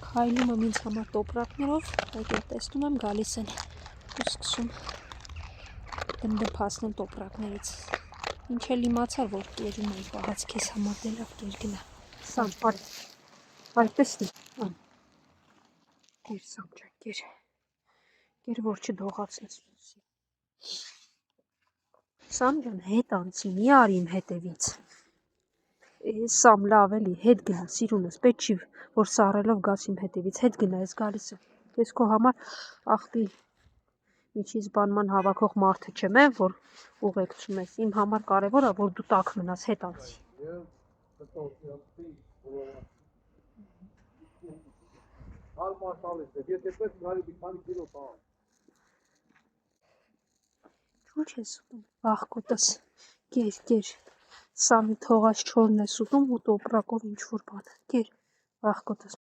Քայլում եմ ինձ համար տոպրակներով, այդ տեսնում եմ գալիս են ու սկսում դնդփացնել տոպրակներից։ Ինչ էլ իմացար, որ կերում են պահած քեզ համար դե լավ կեր գնա։ Սամ, այ տեսնի։ Կեր Սամ ջան, կեր։ Կեր որ չդողացնես։ Սամ ջան, հետ անցի, մի արի իմ հետևից։ Սամ լավ էլի, հետ գնա, սիրունս, պետք չի որ սառելով գաս իմ հետևից, հետ գնա, ես գալիս եմ։ Ես քո համար աղբի միջից բանման հավաքող մարդը չեմ, որ ուղեկցում ես։ Իմ համար կարևոր է, որ դու տաք մնաս, հետ անցի։ Ինչ ես ուտում, վախկոտս, կեր, Սամի թողած չորն ես ուտում ու տոպրակով ինչ որ բան, կեր, վախկոտս։